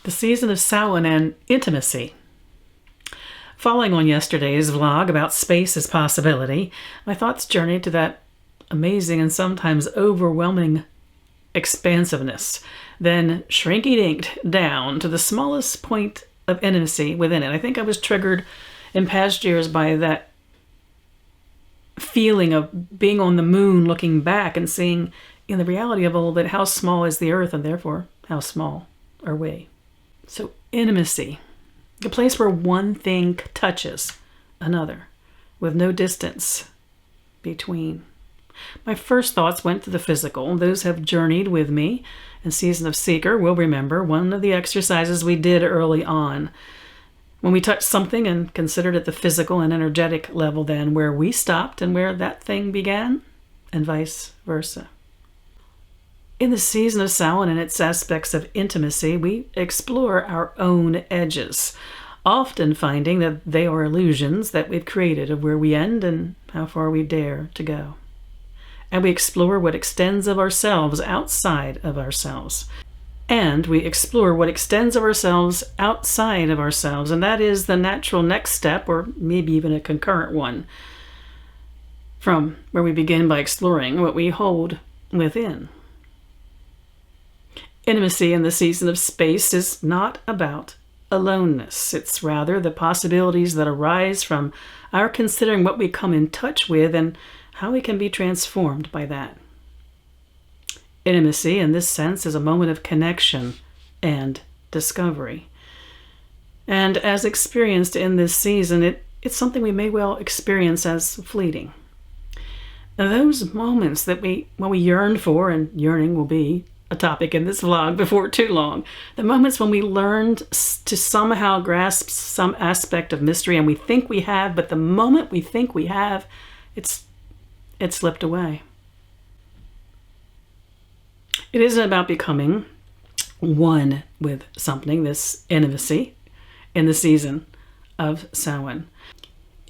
The season of Samhain and intimacy. Following on yesterday's vlog about space as possibility, my thoughts journeyed to that amazing and sometimes overwhelming expansiveness, then shrinky-dinked down to the smallest point of intimacy within it. I think I was triggered in past years by that feeling of being on the moon, looking back and seeing in the reality of all that how small is the earth and therefore how small are we. So intimacy, the place where one thing touches another with no distance between. My first thoughts went to the physical. Those who have journeyed with me in Season of Seeker will remember one of the exercises we did early on when we touched something and considered it the physical and energetic level, then where we stopped and where that thing began, and vice versa. In the season of Samhain and its aspects of intimacy, we explore our own edges, often finding that they are illusions that we've created of where we end and how far we dare to go. And we explore what extends of ourselves outside of ourselves. And we explore what extends of ourselves outside of ourselves, and that is the natural next step, or maybe even a concurrent one, from where we begin by exploring what we hold within. Intimacy in the season of space is not about aloneness. It's rather the possibilities that arise from our considering what we come in touch with and how we can be transformed by that. Intimacy, in this sense, is a moment of connection and discovery. And as experienced in this season, it's something we may well experience as fleeting. Now, those moments that we yearn for, and yearning will be a topic in this vlog before too long, the moments when we learned to somehow grasp some aspect of mystery and we think we have, but the moment we think we have, it slipped away. It isn't about becoming one with something, this intimacy, in the season of Samhain.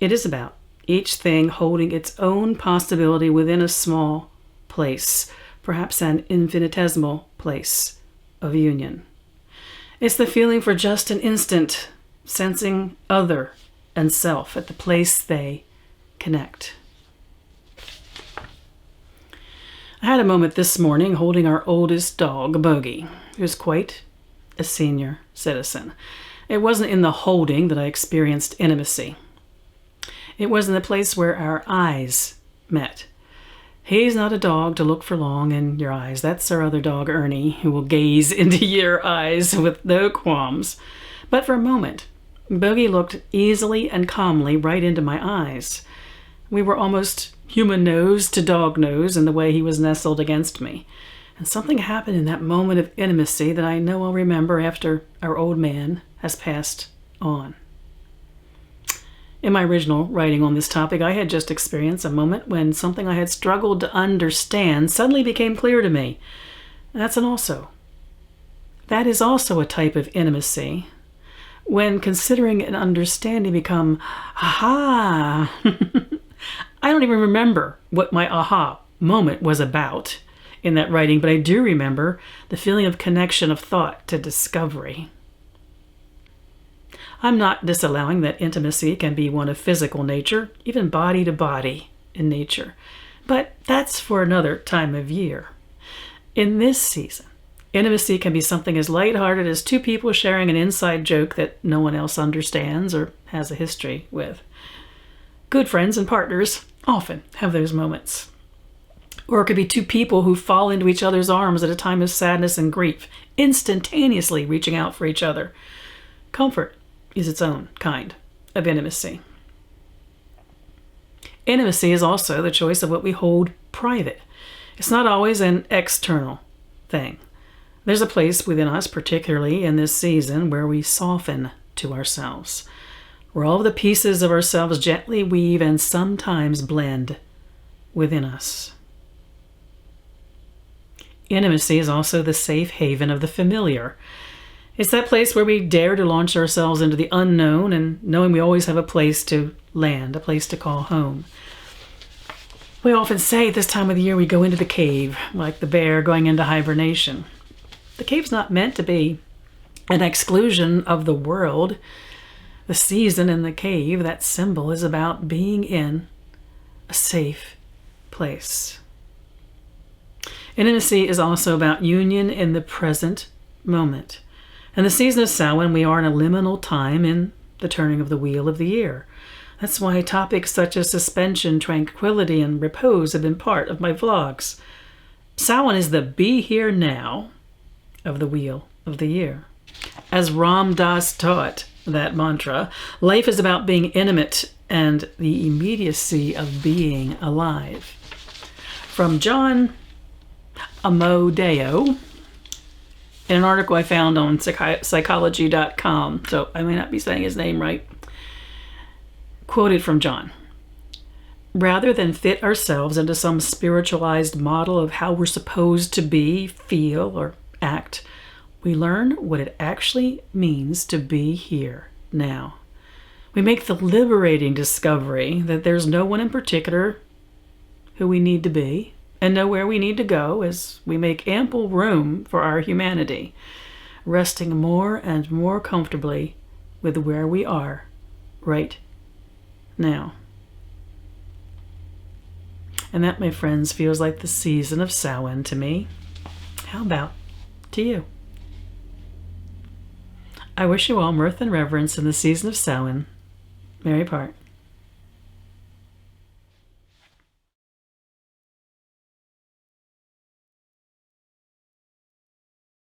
It is about each thing holding its own possibility within a small place, perhaps an infinitesimal place of union. It's the feeling for just an instant, sensing other and self at the place they connect. I had a moment this morning holding our oldest dog, Bogey, who's quite a senior citizen. It wasn't in the holding that I experienced intimacy. It was in the place where our eyes met. He's not a dog to look for long in your eyes. That's our other dog, Ernie, who will gaze into your eyes with no qualms. But for a moment, Bogey looked easily and calmly right into my eyes. We were almost human nose to dog nose in the way he was nestled against me. And something happened in that moment of intimacy that I know I'll remember after our old man has passed on. In my original writing on this topic, I had just experienced a moment when something I had struggled to understand suddenly became clear to me. That is also a type of intimacy. When considering and understanding become, aha! I don't even remember what my aha moment was about in that writing, but I do remember the feeling of connection of thought to discovery. I'm not disallowing that intimacy can be one of physical nature, even body to body in nature, but that's for another time of year. In this season, intimacy can be something as lighthearted as two people sharing an inside joke that no one else understands or has a history with. Good friends and partners often have those moments. Or it could be two people who fall into each other's arms at a time of sadness and grief, instantaneously reaching out for each other. Comfort is its own kind of intimacy. Intimacy is also the choice of what we hold private. It's not always an external thing. There's a place within us, particularly in this season, where we soften to ourselves, where all of the pieces of ourselves gently weave and sometimes blend within us. Intimacy is also the safe haven of the familiar. It's that place where we dare to launch ourselves into the unknown and knowing we always have a place to land, a place to call home. We often say at this time of the year we go into the cave, like the bear going into hibernation. The cave's not meant to be an exclusion of the world. The season in the cave, that symbol, is about being in a safe place. Intimacy is also about union in the present moment. In the season of Samhain, we are in a liminal time in the turning of the wheel of the year. That's why topics such as suspension, tranquility, and repose have been part of my vlogs. Samhain is the be here now of the wheel of the year. As Ram Dass taught that mantra, life is about being intimate and the immediacy of being alive. From John Amodeo, in an article I found on psychology.com, so I may not be saying his name right, quoted from John. Rather than fit ourselves into some spiritualized model of how we're supposed to be, feel, or act, we learn what it actually means to be here now. We make the liberating discovery that there's no one in particular who we need to be and know where we need to go as we make ample room for our humanity, resting more and more comfortably with where we are right now. And that, my friends, feels like the season of Samhain to me. How about to you? I wish you all mirth and reverence in the season of Samhain. Merry part.